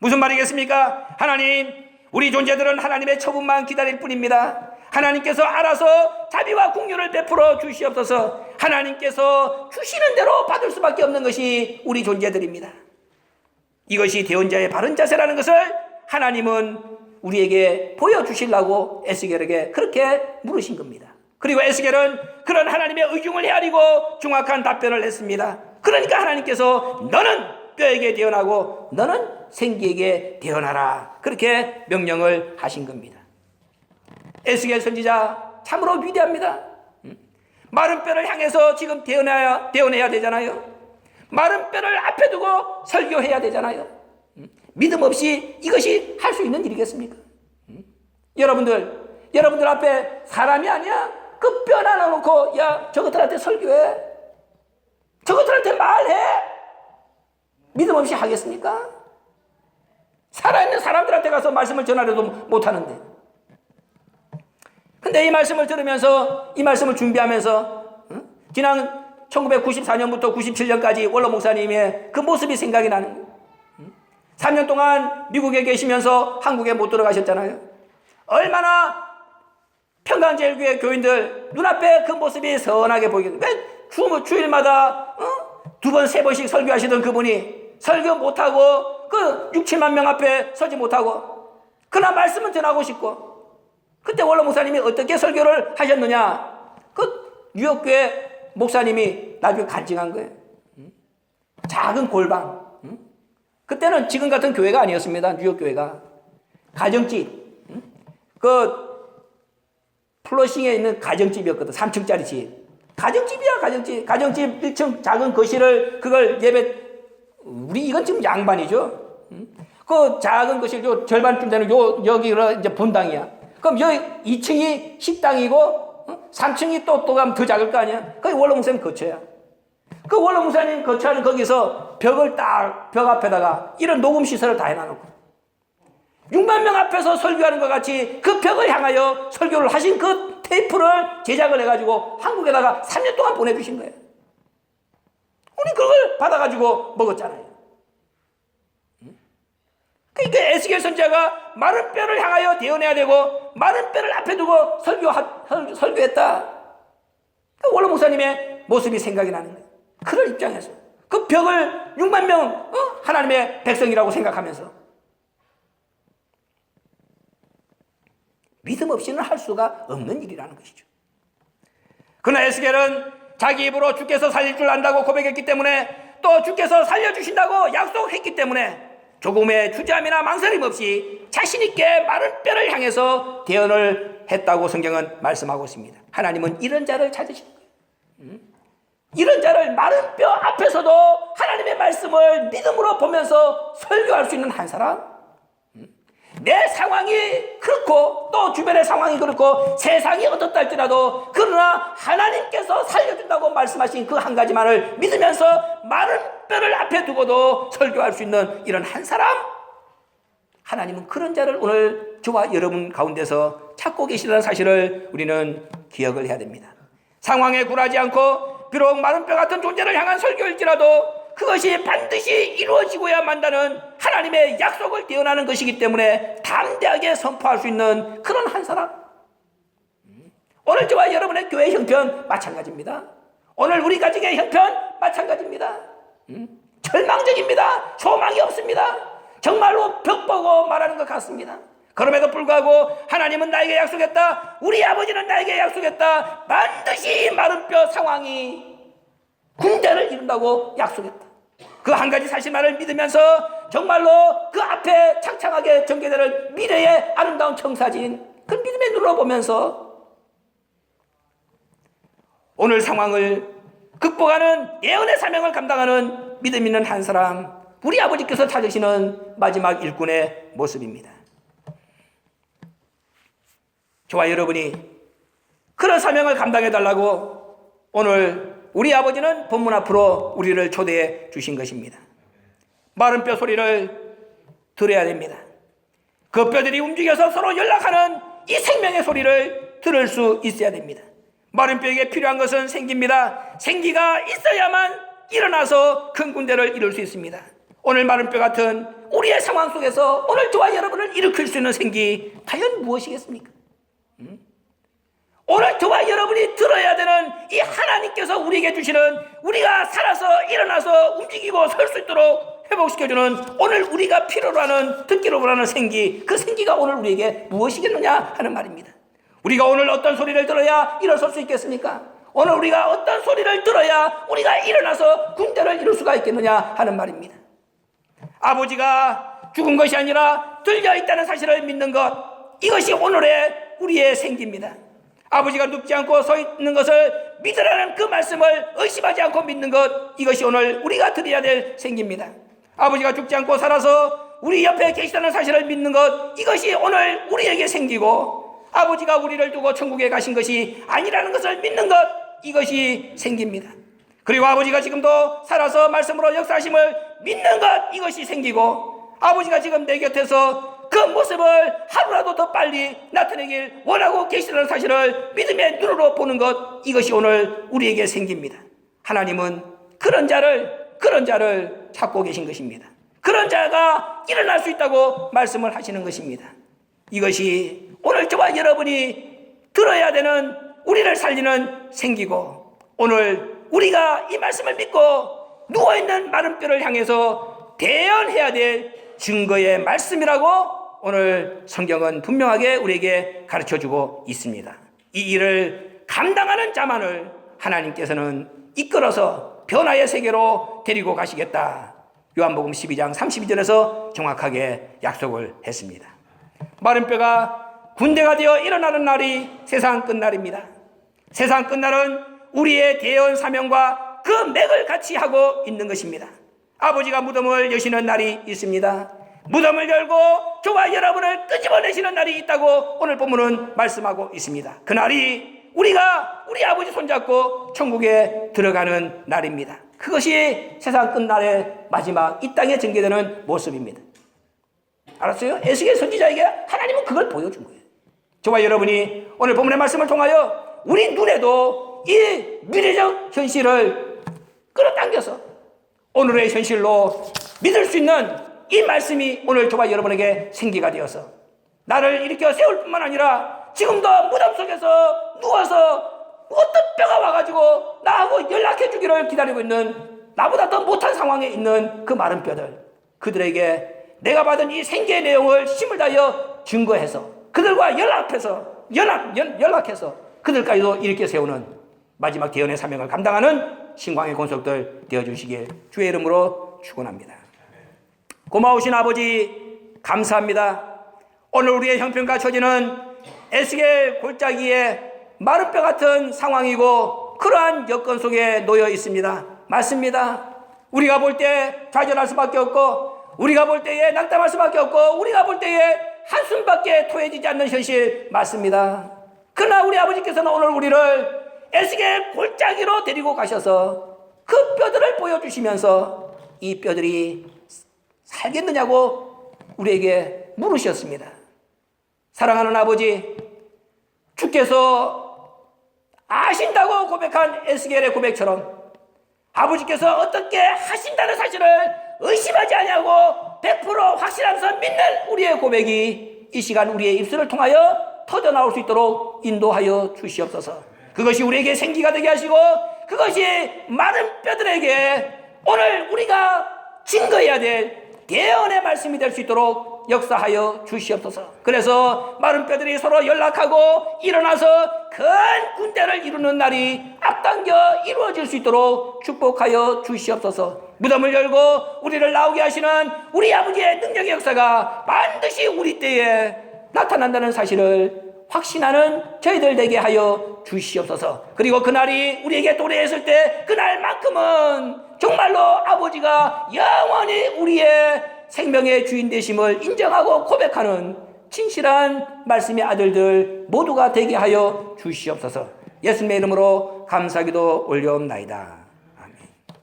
무슨 말이겠습니까? 하나님, 우리 존재들은 하나님의 처분만 기다릴 뿐입니다. 하나님께서 알아서 자비와 긍휼을 베풀어 주시옵소서. 하나님께서 주시는 대로 받을 수밖에 없는 것이 우리 존재들입니다. 이것이 대언자의 바른 자세라는 것을 하나님은 우리에게 보여주시려고 에스겔에게 그렇게 물으신 겁니다. 그리고 에스겔은 그런 하나님의 의중을 헤아리고 정확한 답변을 했습니다. 그러니까 하나님께서 너는 뼈에게 대언하고 너는 생기에게 대언하라, 그렇게 명령을 하신 겁니다. 에스겔 선지자 참으로 위대합니다. 마른 뼈를 향해서 지금 대언해야 되잖아요. 마른 뼈를 앞에 두고 설교해야 되잖아요. 믿음 없이 이것이 할 수 있는 일이겠습니까? 여러분들 앞에 사람이 아니야? 그 뼈 하나 놓고 야 저것들한테 설교해, 저것들한테 말해, 믿음 없이 하겠습니까? 살아있는 사람들한테 가서 말씀을 전하려도 못하는데. 근데 이 말씀을 들으면서, 이 말씀을 준비하면서 지난 1994년부터 97년까지 원로 목사님의 그 모습이 생각이 나는 거예요. 3년 동안 미국에 계시면서 한국에 못 들어가셨잖아요. 얼마나 평강제일교회 교인들 눈앞에 그 모습이 선하게 보이겠어요. 왜 주일마다 2번, 3번씩 설교하시던 그분이 설교 못하고 그 6, 7만 명 앞에 서지 못하고 그러나 말씀은 전하고 싶고, 그때 원로 목사님이 어떻게 설교를 하셨느냐, 그 뉴욕교회 목사님이 나중에 간증한 거예요. 작은 골방, 그때는 지금 같은 교회가 아니었습니다. 뉴욕교회가 가정집, 그 플러싱에 있는 가정집이었거든. 3층짜리 집, 가정집이야. 가정집 1층 작은 거실을, 그걸 우리 이건 지금 양반이죠. 그 작은 거실 요 절반쯤 되는 여기가 이제 본당이야. 그럼 여기 2층이 식당이고 3층이 또 가면 더 작을 거 아니야. 거기 원로 목사님 거처야. 그 원로 목사님 거처하는 거기서 벽을 딱 벽 앞에다가 이런 녹음 시설을 다 해놔놓고 6만 명 앞에서 설교하는 것 같이 그 벽을 향하여 설교를 하신 그 테이프를 제작을 해가지고 한국에다가 3년 동안 보내주신 거예요. 우리 그걸 받아가지고 먹었잖아요. 그러니까 에스겔 선지자가 마른 뼈를 향하여 대언해야 되고 마른 뼈를 앞에 두고 설교했다. 원로 목사님의 모습이 생각이 나는 거예요. 그런 입장에서 그 벽을 6만 명 하나님의 백성이라고 생각하면서 믿음 없이는 할 수가 없는 일이라는 것이죠. 그러나 에스겔은 자기 입으로 주께서 살릴 줄 안다고 고백했기 때문에, 또 주께서 살려주신다고 약속했기 때문에 조금의 주저함이나 망설임 없이 자신 있게 마른 뼈를 향해서 대언을 했다고 성경은 말씀하고 있습니다. 하나님은 이런 자를 찾으시는 거예요. 이런 자를 마른 뼈 앞에서도 하나님의 말씀을 믿음으로 보면서 설교할 수 있는 한 사람, 내 상황이 그렇고 또 주변의 상황이 그렇고 세상이 어떻다 할지라도 그러나 하나님께서 살려준다고 말씀하신 그 한 가지만을 믿으면서 마른 뼈를 앞에 두고도 설교할 수 있는 이런 한 사람, 하나님은 그런 자를 오늘 저와 여러분 가운데서 찾고 계시다는 사실을 우리는 기억을 해야 됩니다. 상황에 굴하지 않고 비록 마른 뼈 같은 존재를 향한 설교일지라도 그것이 반드시 이루어지고야 만다는 하나님의 약속을 대언하는 것이기 때문에 담대하게 선포할 수 있는 그런 한 사람. 오늘 저와 여러분의 교회 형편 마찬가지입니다. 오늘 우리 가정의 형편 마찬가지입니다. 절망적입니다. 소망이 없습니다. 정말로 벽 보고 말하는 것 같습니다. 그럼에도 불구하고 하나님은 나에게 약속했다. 우리 아버지는 나에게 약속했다. 반드시 마른 뼈 상황이 군대를 이룬다고 약속했다. 그 한 가지 사실만을 믿으면서 정말로 그 앞에 창창하게 전개되는 미래의 아름다운 청사진, 그 믿음의 눈으로 보면서 오늘 상황을 극복하는 예언의 사명을 감당하는 믿음 있는 한 사람, 우리 아버지께서 찾으시는 마지막 일꾼의 모습입니다. 저와 여러분이 그런 사명을 감당해달라고 오늘 우리 아버지는 본문 앞으로 우리를 초대해 주신 것입니다. 마른 뼈 소리를 들어야 됩니다. 그 뼈들이 움직여서 서로 연락하는 이 생명의 소리를 들을 수 있어야 됩니다. 마른 뼈에게 필요한 것은 생기입니다. 생기가 있어야만 일어나서 큰 군대를 이룰 수 있습니다. 오늘 마른 뼈 같은 우리의 상황 속에서 오늘 저와 여러분을 일으킬 수 있는 생기 과연 무엇이겠습니까? 오늘 저와 여러분이 들어야 되는 이 하나님께서 우리에게 주시는, 우리가 살아서 일어나서 움직이고 설 수 있도록 회복시켜주는 오늘 우리가 필요로 하는, 듣기로 원하는 생기, 그 생기가 오늘 우리에게 무엇이겠느냐 하는 말입니다. 우리가 오늘 어떤 소리를 들어야 일어설 수 있겠습니까? 오늘 우리가 어떤 소리를 들어야 우리가 일어나서 군대를 이룰 수가 있겠느냐 하는 말입니다. 아버지가 죽은 것이 아니라 들려있다는 사실을 믿는 것, 이것이 오늘의 우리의 생기입니다. 아버지가 눕지 않고 서 있는 것을 믿으라는 그 말씀을 의심하지 않고 믿는 것, 이것이 오늘 우리가 드려야 될 생기입니다. 아버지가 죽지 않고 살아서 우리 옆에 계시다는 사실을 믿는 것, 이것이 오늘 우리에게 생기고, 아버지가 우리를 두고 천국에 가신 것이 아니라는 것을 믿는 것, 이것이 생깁니다. 그리고 아버지가 지금도 살아서 말씀으로 역사하심을 믿는 것, 이것이 생기고, 아버지가 지금 내 곁에서 그 모습을 하루라도 더 빨리 나타내길 원하고 계시다는 사실을 믿음의 눈으로 보는 것, 이것이 오늘 우리에게 생깁니다. 하나님은 그런 자를 찾고 계신 것입니다. 그런 자가 일어날 수 있다고 말씀을 하시는 것입니다. 이것이 오늘 저와 여러분이 들어야 되는, 우리를 살리는 생기고, 오늘 우리가 이 말씀을 믿고 누워있는 마른 뼈를 향해서 대언해야 될 증거의 말씀이라고 오늘 성경은 분명하게 우리에게 가르쳐주고 있습니다. 이 일을 감당하는 자만을 하나님께서는 이끌어서 변화의 세계로 데리고 가시겠다, 요한복음 12장 32절에서 정확하게 약속을 했습니다. 마른 뼈가 군대가 되어 일어나는 날이 세상 끝날입니다. 세상 끝날은 우리의 대언 사명과 그 맥을 같이 하고 있는 것입니다. 아버지가 무덤을 여시는 날이 있습니다. 무덤을 열고 저와 여러분을 끄집어내시는 날이 있다고 오늘 본문은 말씀하고 있습니다. 그날이 우리가 우리 아버지 손잡고 천국에 들어가는 날입니다. 그것이 세상 끝날의 마지막 이 땅에 전개되는 모습입니다. 알았어요? 에스겔 선지자에게 하나님은 그걸 보여준 거예요. 저와 여러분이 오늘 본문의 말씀을 통하여 우리 눈에도 이 미래적 현실을 끌어당겨서 오늘의 현실로 믿을 수 있는 이 말씀이 오늘 저와 여러분에게 생기가 되어서 나를 일으켜 세울 뿐만 아니라 지금도 무덤 속에서 누워서 어떤 뼈가 와가지고 나하고 연락해 주기를 기다리고 있는, 나보다 더 못한 상황에 있는 그 마른 뼈들, 그들에게 내가 받은 이 생계의 내용을 힘을 다하여 증거해서 그들과 연락해서 그들까지도 일으켜 세우는 마지막 대언의 사명을 감당하는 신광의 권속들 되어주시길 주의 이름으로 축원합니다. 고마우신 아버지 감사합니다. 오늘 우리의 형편과 처지는 에스겔 골짜기에 마른 뼈 같은 상황이고 그러한 여건 속에 놓여 있습니다. 맞습니다. 우리가 볼 때 좌절할 수밖에 없고, 우리가 볼 때에 낙담할 수밖에 없고, 우리가 볼 때에 한숨밖에 토해지지 않는 현실 맞습니다. 그러나 우리 아버지께서는 오늘 우리를 에스겔 골짜기로 데리고 가셔서 그 뼈들을 보여주시면서 이 뼈들이 살겠느냐고 우리에게 물으셨습니다. 사랑하는 아버지, 주께서 아신다고 고백한 에스겔의 고백처럼 아버지께서 어떻게 하신다는 사실을 의심하지 아니하고 100% 확신하면서 믿는 우리의 고백이 이 시간 우리의 입술을 통하여 터져나올 수 있도록 인도하여 주시옵소서. 그것이 우리에게 생기가 되게 하시고 그것이 많은 뼈들에게 오늘 우리가 증거해야 될 대언의 말씀이 될 수 있도록 역사하여 주시옵소서. 그래서 마른 뼈들이 서로 연락하고 일어나서 큰 군대를 이루는 날이 앞당겨 이루어질 수 있도록 축복하여 주시옵소서. 무덤을 열고 우리를 나오게 하시는 우리 아버지의 능력의 역사가 반드시 우리 때에 나타난다는 사실을 확신하는 저희들 되게 하여 주시옵소서. 그리고 그날이 우리에게 도래했을 때 그날만큼은 정말로 아버지가 영원히 우리의 생명의 주인 되심을 인정하고 고백하는 진실한 말씀의 아들들 모두가 되게 하여 주시옵소서. 예수님의 이름으로 감사기도 올려옵나이다.